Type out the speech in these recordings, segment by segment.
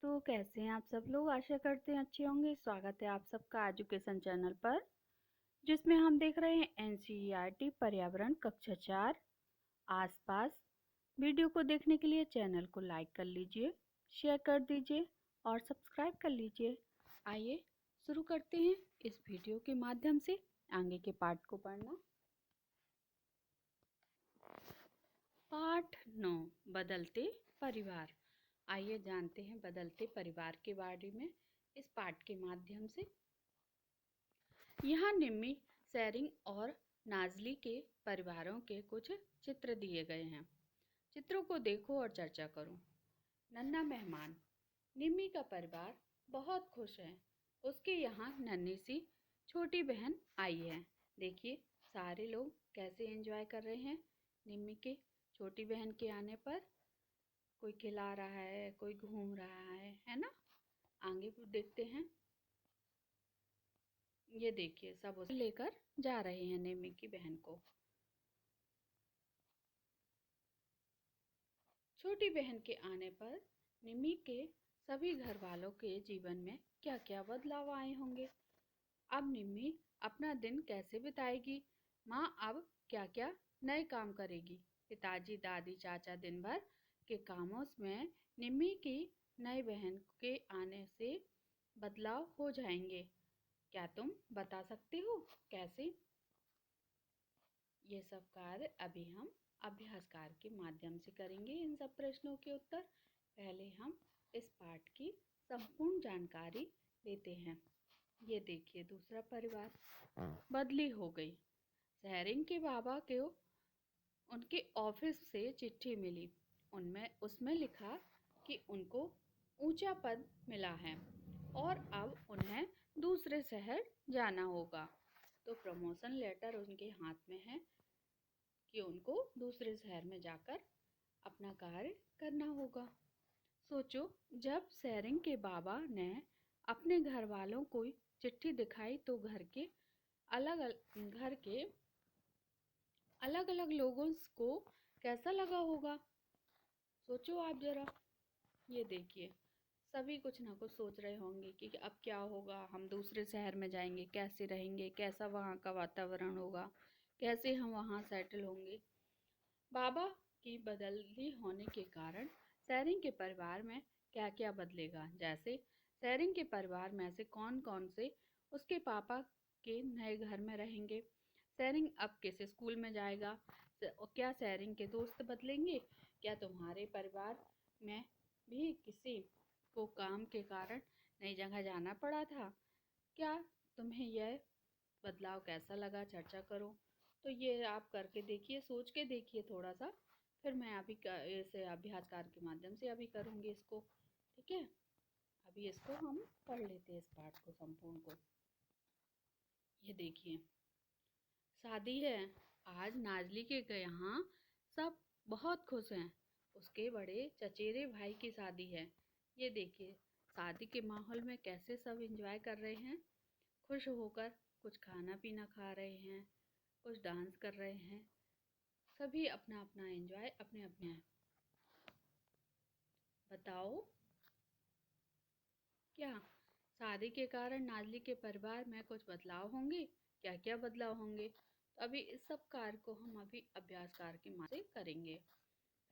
तो कैसे हैं आप सब लोग? आशा करते हैं अच्छे होंगे। स्वागत है आप सबका एजुकेशन चैनल पर, जिसमें हम देख रहे हैं एनसीईआरटी पर्यावरण कक्षा 4 आसपास। वीडियो को देखने के लिए चैनल को लाइक कर लीजिए, शेयर कर दीजिए और सब्सक्राइब कर लीजिए। आइए शुरू करते हैं इस वीडियो के माध्यम से आगे के पाठ को पढ़ना। पाठ 9, बदलते परिवार। आइए जानते हैं बदलते परिवार के बारे में इस पाठ के माध्यम से। यहाँ निम्मी, सैरिंग और नाजली के परिवारों के कुछ चित्र दिए गए हैं। चित्रों को देखो और चर्चा करो। नन्हा मेहमान। निम्मी का परिवार बहुत खुश है। उसके यहाँ नन्ही सी छोटी बहन आई है। देखिए सारे लोग कैसे एंजॉय कर रहे हैं निम्मी के छोटी बहन के आने पर। कोई खिला रहा है, कोई घूम रहा है ना। आगे देखते हैं। ये देखिए सब उसे लेकर जा रहे हैं निम्मी की बहन को। छोटी बहन के आने पर निम्मी के सभी घर वालों के जीवन में क्या क्या बदलाव आए होंगे। अब निम्मी अपना दिन कैसे बिताएगी? माँ अब क्या क्या नए काम करेगी? पिताजी, दादी, चाचा दिन भर के कामों में निम्मी की नई बहन के आने से बदलाव हो जाएंगे। क्या तुम बता सकते हो कैसे? ये सब कार्य अभी हम अभ्यास कार्य के माध्यम से करेंगे। इन सब प्रश्नों के उत्तर। पहले हम इस पाठ की संपूर्ण जानकारी लेते हैं। ये देखिए दूसरा परिवार। बदली हो गई। सैरिंग के बाबा को उनके ऑफिस से चिट्ठी मिली। उसमें लिखा कि उनको ऊंचा पद मिला है और अब उन्हें दूसरे शहर जाना होगा। तो प्रमोशन लेटर उनके हाथ में है कि उनको दूसरे शहर में जाकर अपना कार्य करना होगा। सोचो, जब सैरिंग के बाबा ने अपने घर वालों को चिट्ठी दिखाई तो घर के अलग अलग लोगों को कैसा लगा होगा। सोचो आप जरा। ये देखिए सभी कुछ ना कुछ सोच रहे होंगे कि अब क्या होगा, हम दूसरे शहर में जाएंगे, कैसे रहेंगे, कैसा वहाँ का वातावरण होगा, कैसे हम वहाँ सेटल होंगे। बाबा की बदली होने के कारण सैरिंग के परिवार में क्या क्या बदलेगा। जैसे सैरिंग के परिवार में से कौन कौन से उसके पापा के नए घर में रहेंगे। सैरिंग अब किस स्कूल में जाएगा। क्या सैरिंग के दोस्त बदलेंगे? क्या तुम्हारे परिवार में भी किसी को काम के कारण नई जगह जाना पड़ा था? क्या तुम्हें यह बदलाव कैसा लगा? चर्चा करो। तो ये आप करके देखिए, सोच के देखिए थोड़ा सा। फिर मैं अभी इसे अभ्यास कार्य के माध्यम से अभी करूँगी इसको। ठीक है, अभी इसको हम पढ़ लेते हैं इस पाठ को संपूर्ण को। ये देखिए शादी है। आज नाजली के यहाँ सब बहुत खुश हैं। उसके बड़े चचेरे भाई की शादी है। ये देखिए शादी के माहौल में कैसे सब एंजॉय कर रहे हैं। खुश होकर कुछ खाना पीना खा रहे हैं, कुछ डांस कर रहे हैं। सभी अपना अपना एंजॉय अपने अपने हैं। बताओ क्या शादी के कारण नाजली के परिवार में कुछ बदलाव होंगे? क्या क्या बदलाव होंगे? तो अभी इस सब कार्य को हम अभी अभ्यास कार्य के माध्यम से करेंगे।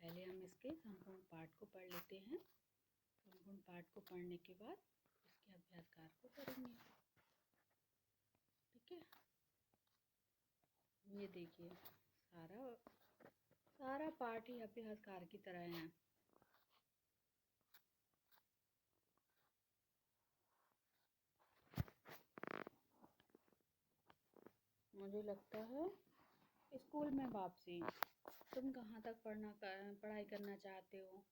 पहले हम इसके संपूर्ण पाठ को पढ़ लेते हैं। संपूर्ण पाठ को पढ़ने के बाद इसके अभ्यास कार्य को करेंगे। ठीक है, ये देखिए सारा पाठ ही अभ्यास कार्य की तरह है। मुझे लगता है स्कूल में वापसी। तुम कहाँ तक पढ़ाई करना चाहते हो?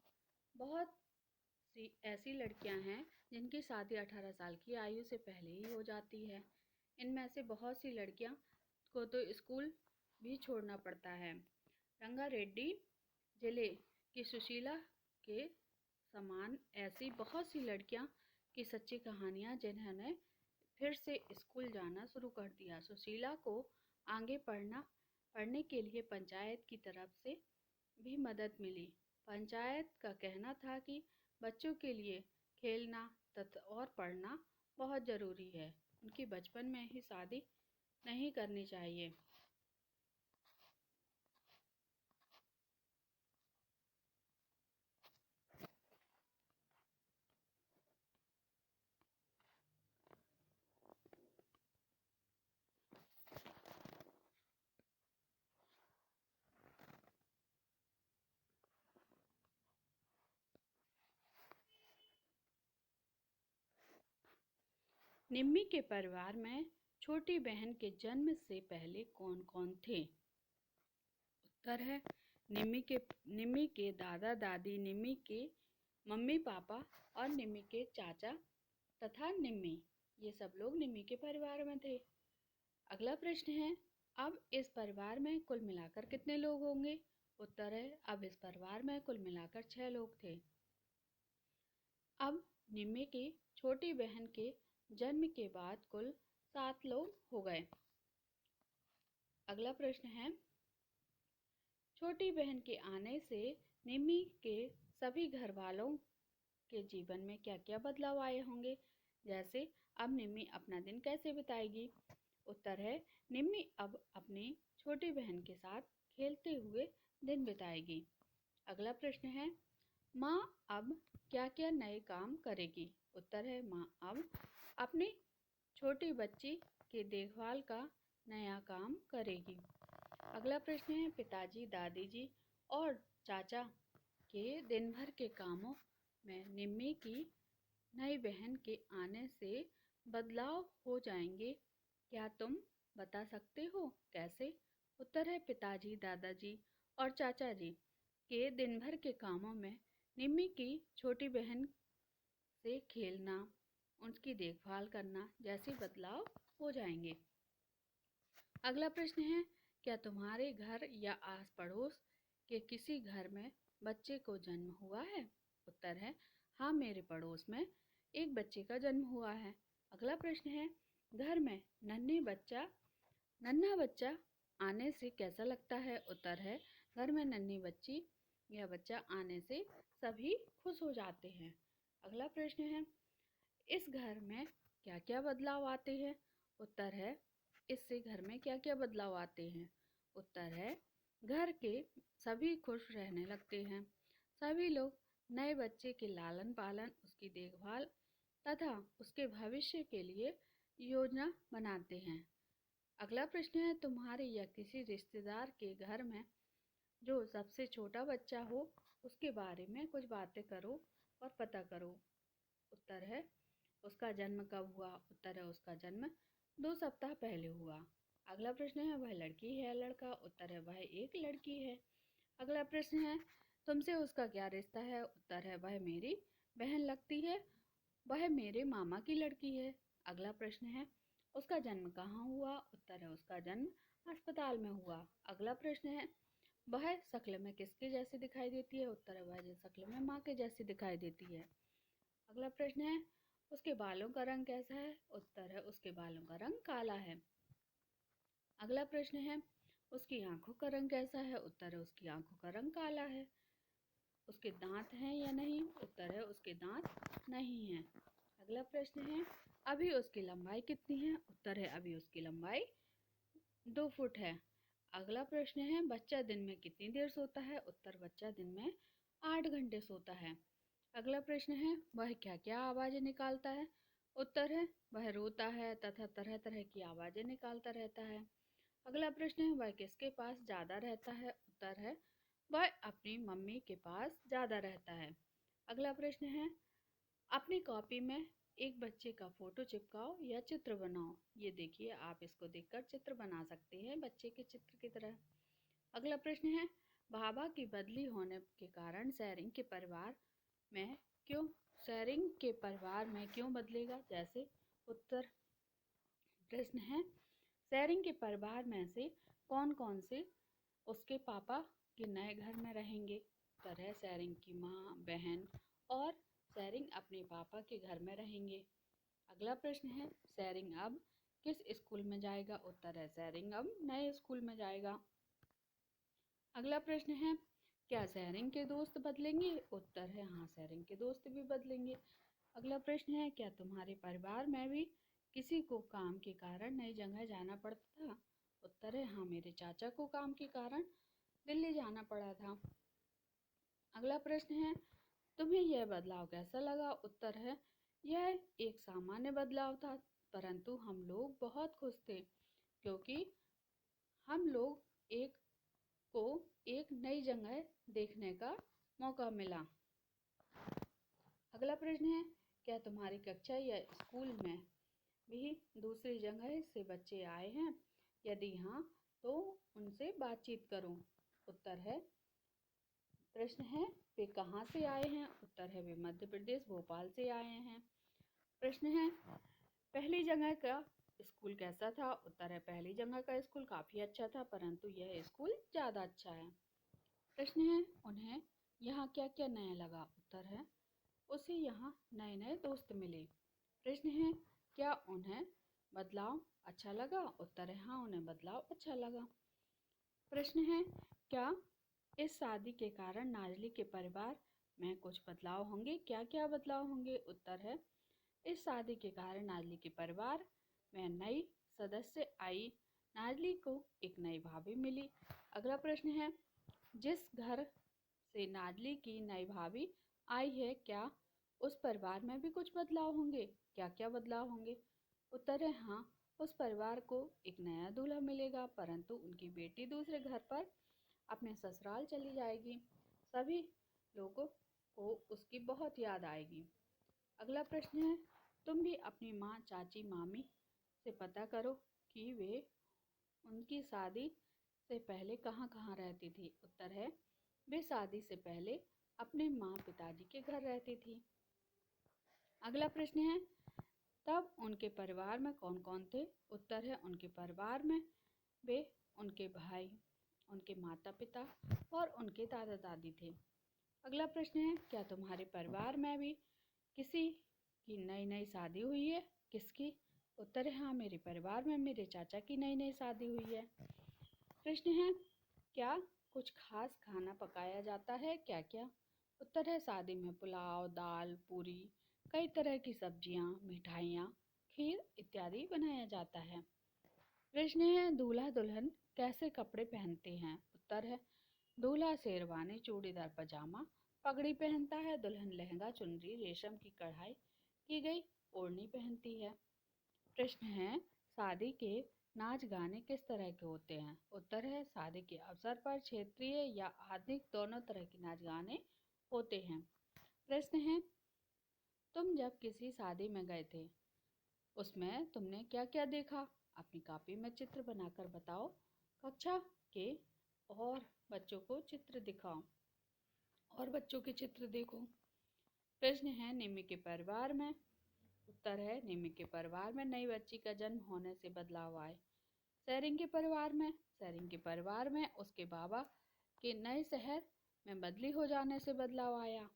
बहुत सी ऐसी लड़कियां हैं जिनकी शादी 18 साल की आयु से पहले ही हो जाती है। इनमें से बहुत सी लड़कियां को तो स्कूल भी छोड़ना पड़ता है। रंगारेड्डी जिले की सुशीला के समान ऐसी बहुत सी लड़कियां की सच्ची कहानियां जिन्होंने फिर से स्कूल जाना शुरू कर दिया। सुशीला को आगे पढ़ने के लिए पंचायत की तरफ से भी मदद मिली। पंचायत का कहना था कि बच्चों के लिए खेलना तथा और पढ़ना बहुत ज़रूरी है। उनकी बचपन में ही शादी नहीं करनी चाहिए। निम्मी के परिवार में छोटी बहन के जन्म से पहले कौन-कौन थे? उत्तर है निम्मी के दादा दादी, निम्मी के मम्मी पापा और निम्मी के चाचा तथा निम्मी, ये सब लोग निम्मी के परिवार में थे। अगला प्रश्न है, अब इस परिवार में कुल मिलाकर कितने लोग होंगे? उत्तर है, अब इस परिवार में कुल मिलाकर 6 लोग थे। अब निम्मी की छोटी बहन के जन्म के बाद कुल 7 लोग हो गए। अगला प्रश्न है, छोटी बहन के आने से निम्मी के सभी घर वालों के जीवन में क्या-क्या बदलाव आए होंगे? जैसे अब निम्मी अपना दिन कैसे बिताएगी? उत्तर है, निम्मी अब अपनी छोटी बहन के साथ खेलते हुए दिन बिताएगी। अगला प्रश्न है, माँ अब क्या-क्या नए काम करेगी? उत्तर है, माँ अब अपनी छोटी बच्ची की देखभाल का नया काम करेगी। अगला प्रश्न है, पिताजी, दादी जी और चाचा के दिन भर के कामों में निम्मी की नई बहन के आने से बदलाव हो जाएंगे। क्या तुम बता सकते हो कैसे? उत्तर है, पिताजी, दादाजी और चाचा जी के दिन भर के कामों में निम्मी की छोटी बहन से खेलना, उसकी देखभाल करना जैसे बदलाव हो जाएंगे। अगला प्रश्न है, क्या तुम्हारे घर या आस पड़ोस के किसी घर में बच्चे को जन्म हुआ है? उत्तर है, हाँ, मेरे पड़ोस में एक बच्चे का जन्म हुआ है। अगला प्रश्न है, घर में नन्हा बच्चा आने से कैसा लगता है? उत्तर है, घर में नन्ही बच्ची या बच्चा आने से सभी खुश हो जाते हैं। अगला प्रश्न है, इस घर में क्या-क्या बदलाव आते हैं? उत्तर है, इससे घर में क्या-क्या बदलाव आते हैं? उत्तर है, घर के सभी खुश रहने लगते हैं। सभी लोग नए बच्चे के लालन पालन, उसकी देखभाल तथा उसके भविष्य के लिए योजना बनाते हैं। अगला प्रश्न है, तुम्हारे या किसी रिश्तेदार के घर में जो सबसे छोटा बच्चा हो, उसके बारे में कुछ बातें करो और पता करो। उत्तर है, उसका जन्म कब हुआ? उत्तर है, उसका जन्म 2 सप्ताह पहले हुआ। अगला प्रश्न है, वह लड़की है या लड़का? उत्तर है, वह एक लड़की है। अगला प्रश्न है, तुमसे उसका क्या रिश्ता है? उत्तर है, वह मेरी बहन लगती है, वह मेरे मामा की लड़की है। अगला प्रश्न है, उसका जन्म कहाँ हुआ? उत्तर है, उसका जन्म अस्पताल में हुआ। अगला प्रश्न है, वह शक्ल में किसके जैसी दिखाई देती है? उत्तर है, वह शक्ल में माँ के जैसी दिखाई देती है। अगला प्रश्न है, उसके बालों का रंग कैसा है? उत्तर है, उसके बालों का रंग काला है। अगला प्रश्न है, उसकी आंखों का रंग कैसा है? उत्तर है, उसकी आंखों का रंग काला है। उसके दांत हैं या नहीं? उत्तर है, उसके दांत नहीं हैं। अगला प्रश्न है, अभी उसकी लंबाई कितनी है? उत्तर है, अभी उसकी लंबाई 2 फुट है। अगला प्रश्न है, बच्चा दिन में कितनी देर सोता है? उत्तर, बच्चा दिन में 8 घंटे सोता है। अगला प्रश्न है, वह क्या-क्या आवाजें निकालता है? उत्तर है, वह रोता है तथा तरह-तरह की आवाजें निकालता रहता है। अगला प्रश्न है, वह किसके पास ज़्यादा रहता है? उत्तर है, वह अपनी मम्मी के पास ज़्यादा रहता है। अगला प्रश्न है, अपनी कॉपी में एक बच्चे का फोटो चिपकाओ या चित्र बनाओ। ये देखिए, आप इसको देखकर चित्र बना सकते हैं बच्चे के चित्र की तरह। अगला प्रश्न है, बाबा की बदली होने के कारण शेरिंग के परिवार में क्यों बदलेगा? जैसे उत्तर प्रश्न है, शेरिंग के परिवार में से कौन-कौन से उसके पापा के नए घर में रहेंगे? उत्तर है, शेरिंग की माँ, बहन और शेरिंग अपने पापा के घर में रहेंगे। अगला प्रश्न है, शेरिंग अब किस स्कूल में जाएगा? उत्तर है, शेरिंग अब नए स्कूल में जाएगा। अगला प्रश्न है, क्या शेरिंग के दोस्त बदलेंगे? उत्तर है, हाँ, शेरिंग के दोस्त भी बदलेंगे। अगला प्रश्न है, क्या तुम्हारे परिवार में भी किसी को काम के कारण नई जगह जाना पड़ता था? उत्तर है, हाँ, मेरे चाचा को काम के कारण दिल्ली जाना पड़ा था। अगला प्रश्न है, तुम्हें यह बदलाव कैसा लगा? उत्तर है, यह एक सामान्य बदलाव था, परंतु हम लोग बहुत खुश थे क्योंकि हम लोग को एक नई जगह देखने का मौका मिला। अगला प्रश्न है, क्या तुम्हारी कक्षा या स्कूल में भी दूसरी जगह से बच्चे आए हैं? यदि हाँ, तो उनसे बातचीत करो। उत्तर है, प्रश्न है, वे कहाँ से आए हैं? उत्तर है, वे मध्य प्रदेश भोपाल से आए हैं। प्रश्न है, पहली जगह का स्कूल कैसा था? उत्तर है, पहली जगह का स्कूल काफ़ी अच्छा था, परंतु यह स्कूल ज़्यादा अच्छा है। प्रश्न है, उन्हें यहाँ क्या क्या नया लगा? उत्तर है, उसे यहाँ नए नए दोस्त मिले। प्रश्न है, क्या उन्हें बदलाव अच्छा लगा? उत्तर है, हाँ, उन्हें बदलाव अच्छा लगा। प्रश्न है, क्या इस शादी के कारण नाजली के परिवार में कुछ बदलाव होंगे? क्या क्या बदलाव होंगे? उत्तर है, इस शादी के कारण नाजली के परिवार में नई सदस्य आई। नाजली को एक नई भाभी मिली। अगला प्रश्न है, जिस घर से नाजली की नई भाभी आई है, क्या उस परिवार में भी कुछ बदलाव होंगे? क्या क्या बदलाव होंगे? उत्तर है, हाँ, उस परिवार को एक नया दूल्हा मिलेगा, परंतु उनकी बेटी दूसरे घर पर अपने ससुराल चली जाएगी। सभी लोगों को उसकी बहुत याद आएगी। अगला प्रश्न है, तुम भी अपनी माँ, चाची, मामी से पता करो कि वे उनकी शादी से पहले कहाँ कहाँ रहती थी। उत्तर है, वे शादी से पहले अपने माँ पिताजी के घर रहती थी। अगला प्रश्न है, तब उनके परिवार में कौन कौन थे? उत्तर है, उनके परिवार में वे, उनके भाई, उनके माता पिता और उनके दादा दादी थे। अगला प्रश्न है, क्या तुम्हारे परिवार में भी किसी की नई नई शादी हुई है? किसकी? उत्तर है, हाँ, मेरे परिवार में मेरे चाचा की नई नई शादी हुई है। प्रश्न है, क्या कुछ खास खाना पकाया जाता है? क्या क्या? उत्तर है, शादी में पुलाव, दाल, पूरी, कई तरह की सब्जियां, मिठाइयाँ, खीर इत्यादि बनाया जाता है। प्रश्न है, दूल्हा दुल्हन कैसे कपड़े पहनते हैं? उत्तर है, दूल्हा शेरवानी, चूड़ीदार पजामा, पगड़ी पहनता है। दुल्हन लहंगा, चुनरी, रेशम की कढ़ाई की गई ओढ़नी पहनती है। प्रश्न है, शादी के नाच गाने किस तरह के होते हैं? उत्तर है, शादी के अवसर पर क्षेत्रीय या आधुनिक दोनों तरह के नाच गाने होते हैं। प्रश्न है, तुम जब किसी शादी में गए थे, उसमें तुमने क्या क्या देखा? अपनी कॉपी में चित्र बनाकर बताओ। कक्षा के और बच्चों को चित्र दिखाओ और बच्चों के चित्र देखो। प्रश्न है, निम्मी के परिवार में। उत्तर है, निम्मी के परिवार में नई बच्ची का जन्म होने से बदलाव आए। सैरिंग के परिवार में, सैरिंग के परिवार में उसके बाबा के नए शहर में बदली हो जाने से बदलाव आया।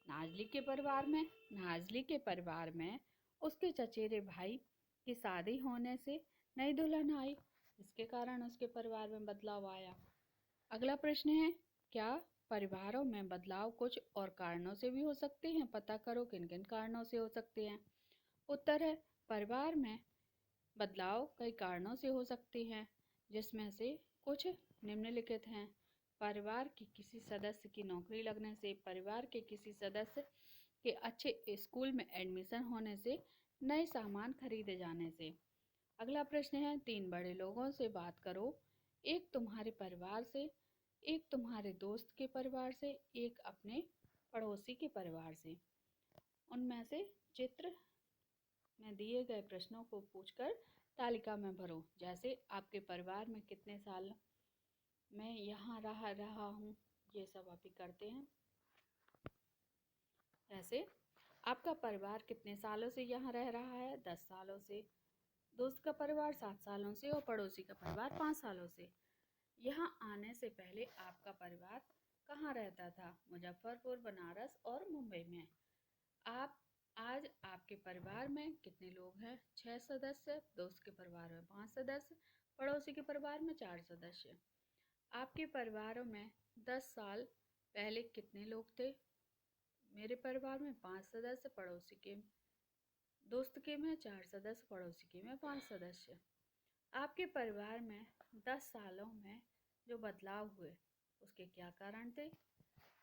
नाजली के परिवार में, नाजली के परिवार में उसके चचेरे भाई की शादी होने से नई दुल्हन आई, इसके कारण उसके परिवार में बदलाव आया। अगला प्रश्न है, क्या परिवारों में बदलाव कुछ और कारणों से भी हो सकते हैं? पता करो किन किन कारणों से हो सकते हैं। उत्तर है, परिवार में बदलाव कई कारणों से हो सकते हैं, जिसमें से कुछ निम्नलिखित हैं। परिवार के किसी सदस्य की नौकरी लगने से, परिवार के किसी सदस्य के अच्छे स्कूल में एडमिशन होने से, नए सामान खरीदे जाने से। अगला प्रश्न है, तीन बड़े लोगों से बात करो। एक तुम्हारे परिवार से, एक तुम्हारे दोस्त के परिवार से, एक अपने पड़ोसी के परिवार से। उनमें से चित्र में दिए गए प्रश्नों को पूछकर तालिका में भरो। जैसे, आपके परिवार में कितने साल मैं यहाँ रहा हूँ, ये सब आप ही करते हैं। जैसे, आपका परिवार कितने सालों से यहाँ रह रहा है? 10 सालों से। दोस्त का परिवार 7 सालों से और पड़ोसी का परिवार 5 सालों से। यहाँ आने से पहले आपका परिवार कहाँ रहता था? मुजफ्फरपुर, बनारस और मुंबई में। आप आज आपके परिवार में कितने लोग हैं? 6 सदस्य। दोस्त के परिवार में 5 सदस्य, पड़ोसी के परिवार में 4 सदस्य। आपके परिवारों में 10 साल पहले कितने लोग थे? मेरे परिवार में 5 सदस्य, पड़ोसी के दोस्त के में 4 सदस्य, पड़ोसी के में 5 सदस्य। आपके परिवार में 10 सालों में जो बदलाव हुए उसके क्या कारण थे?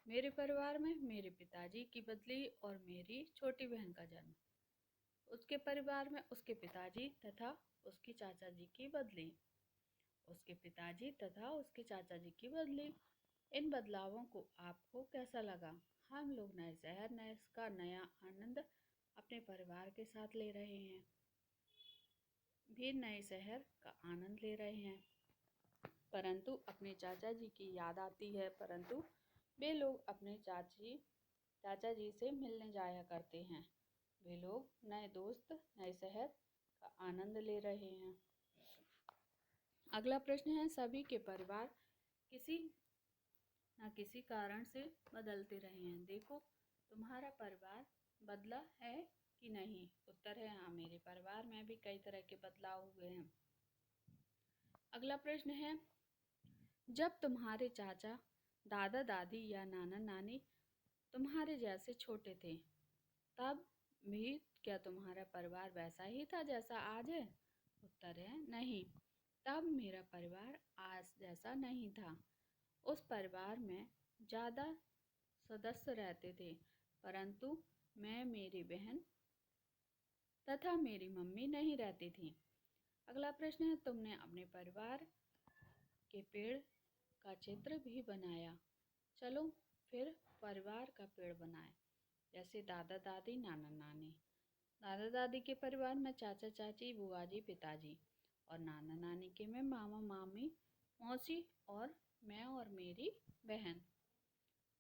मेरे परिवार में मेरे पिताजी की बदली और मेरी छोटी बहन का जन्म। उसके परिवार में उसके पिताजी तथा उसके चाचा जी की बदली। उसके पिताजी तथा उसके चाचा जी की बदली। इन बदलावों को आपको कैसा लगा? हम लोग नए शहर का नया आनंद अपने परिवार के साथ ले रहे हैं, भी नए शहर का आनंद ले रहे हैं, परंतु अपने चाचा जी की याद आती है। परंतु वे लोग अपने चाचा जी से मिलने जाया करते हैं। वे लोग नए दोस्त, नए शहर का आनंद ले रहे हैं। अगला प्रश्न है, सभी के परिवार किसी न किसी कारण से बदलते रहे हैं। देखो, तुम्हारा परिवार बदला है कि नहीं? उत्तर है हाँ, मेरे परिवार में भी कई तरह के बदलाव हुए हैं। अगला प्रश्न है, जब तुम्हारे चाचा, दादा दादी या नाना नानी तुम्हारे जैसे छोटे थे तब भी क्या तुम्हारा परिवार वैसा ही था जैसा आज है? उत्तर है नहीं, तब मेरा परिवार आज जैसा नहीं था। उस परिवार में ज़्यादा सदस्य रहते थे, परंतु मैं, मेरी बहन तथा मेरी मम्मी नहीं रहती थी। अगला प्रश्न है, तुमने अपने परिवार के पेड़ का चित्र भी बनाया। चलो फिर परिवार का पेड़ बनाए, जैसे दादा दादी, नाना नानी। दादा दादी के परिवार में चाचा चाची, बुआ जी, पिताजी, और नाना नानी के में मामा मामी, मौसी और मैं और मेरी बहन।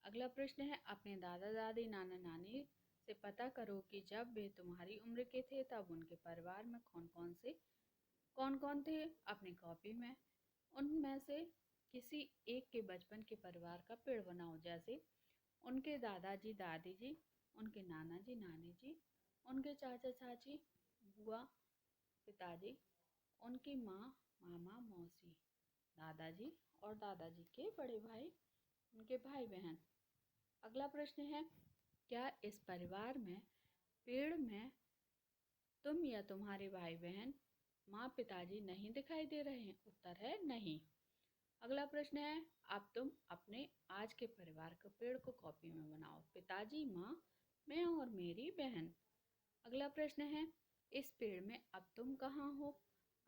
अगला प्रश्न है, अपने दादा दादी, नाना नानी से पता करो कि जब वे तुम्हारी उम्र के थे तब उनके परिवार में कौन कौन थे। अपनी कॉपी में उनमें से किसी एक के बचपन के परिवार का पेड़ बनाओ, जैसे उनके दादाजी दादी जी, उनके नाना जी नानी जी, उनके चाचा चाची, बुआ, पिताजी, उनकी माँ, मामा, मौसी, दादाजी और दादाजी के बड़े भाई, उनके भाई बहन। अगला प्रश्न है, क्या इस परिवार में पेड़ में तुम या तुम्हारे भाई बहन, माँ, पिताजी नहीं दिखाई दे रहे हैं? उत्तर है नहीं। अगला प्रश्न है, अब तुम अपने आज के परिवार के पेड़ को कॉपी में बनाओ, पिताजी, माँ, मैं और मेरी बहन। अगला प्रश्न है, इस पेड़ में अब तुम कहाँ हो?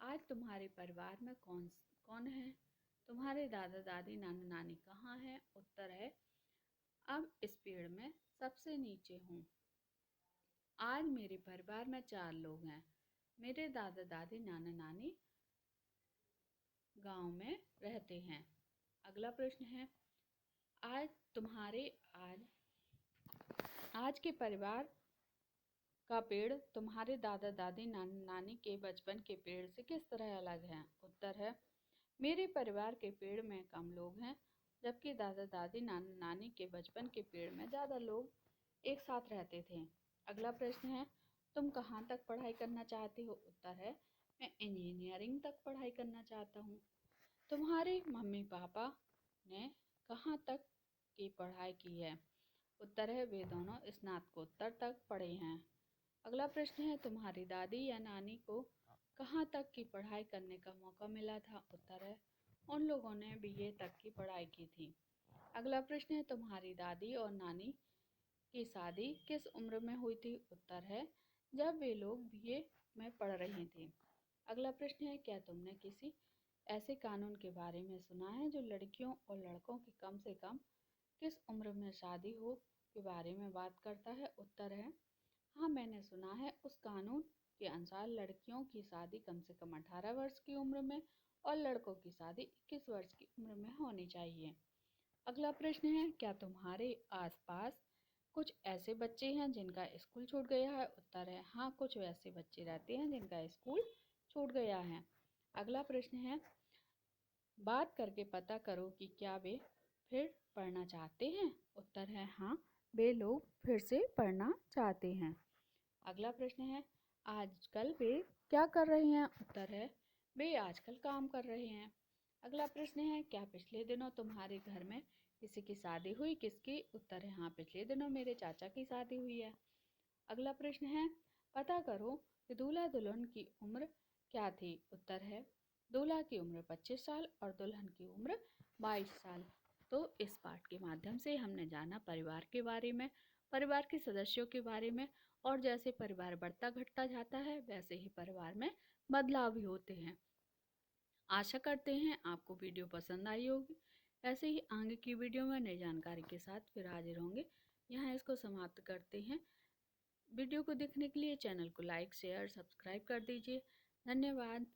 आज तुम्हारे परिवार में कौन कौन है? तुम्हारे दादा दादी, नाना नानी कहाँ हैं? उत्तर है, अब इस पेड़ में सबसे नीचे हूँ। आज मेरे परिवार में 4 लोग हैं। मेरे दादा दादी, नाना नानी गांव में रहते हैं। अगला प्रश्न है, आज तुम्हारे आज के परिवार का पेड़ तुम्हारे दादा दादी, नाना नानी के बचपन के पेड़ से किस तरह अलग है? उत्तर है, मेरे परिवार के पेड़ में कम लोग हैं, जबकि दादा दादी, नाना नानी के बचपन के पेड़ में ज़्यादा लोग एक साथ रहते थे। अगला प्रश्न है, तुम कहाँ तक पढ़ाई करना चाहते हो? उत्तर है, मैं इंजीनियरिंग तक पढ़ाई करना चाहता हूँ। तुम्हारे मम्मी पापा ने कहाँ तक की पढ़ाई की है? उत्तर है, वे दोनों स्नातकोत्तर तक पढ़े हैं। अगला प्रश्न है, तुम्हारी दादी या नानी को कहाँ तक की पढ़ाई करने का मौका मिला था? उत्तर है, उन लोगों ने बीए तक की पढ़ाई की थी। अगला प्रश्न है, तुम्हारी दादी और नानी की शादी किस उम्र में हुई थी? उत्तर है, जब वे लोग बीए में पढ़ रहे थे। अगला प्रश्न है, क्या तुमने किसी ऐसे कानून के बारे में सुना है जो लड़कियों और लड़कों की कम से कम किस उम्र में शादी हो के बारे में बात करता है? उत्तर है, हाँ, मैंने सुना है। उस कानून के अनुसार लड़कियों की शादी कम से कम 18 वर्ष की उम्र में और लड़कों की शादी 21 वर्ष की उम्र में होनी चाहिए। अगला प्रश्न है, क्या तुम्हारे आसपास कुछ ऐसे बच्चे हैं जिनका स्कूल छूट गया है? उत्तर है, हाँ, कुछ वैसे बच्चे रहते हैं जिनका स्कूल छूट गया है। अगला प्रश्न है, बात करके पता करो कि क्या वे फिर पढ़ना चाहते हैं? उत्तर है, हाँ, वे लोग फिर से पढ़ना चाहते हैं। अगला प्रश्न है, आजकल वे क्या कर रहे हैं? उत्तर है, वे आजकल काम कर रहे हैं। अगला प्रश्न है, क्या पिछले दिनों तुम्हारे घर में किसी की शादी हुई, किसकी? उत्तर है हाँ, पिछले दिनों मेरे चाचा की शादी हुई है। अगला प्रश्न है, पता करो कि दूल्हा दुल्हन की उम्र क्या थी? उत्तर है दूल्हा की उम्र 25 साल और दुल्हन की उम्र 22 साल। तो इस पाठ के माध्यम से हमने जाना परिवार के बारे में, परिवार के सदस्यों के बारे में, और जैसे परिवार बढ़ता घटता जाता है वैसे ही परिवार में बदलाव भी होते हैं। आशा करते हैं आपको वीडियो पसंद आई होगी। ऐसे ही आगे की वीडियो में नई जानकारी के साथ फिर हाजिर होंगे। यहाँ इसको समाप्त करते हैं। वीडियो को देखने के लिए चैनल को लाइक शेयर सब्सक्राइब कर दीजिए। धन्यवाद।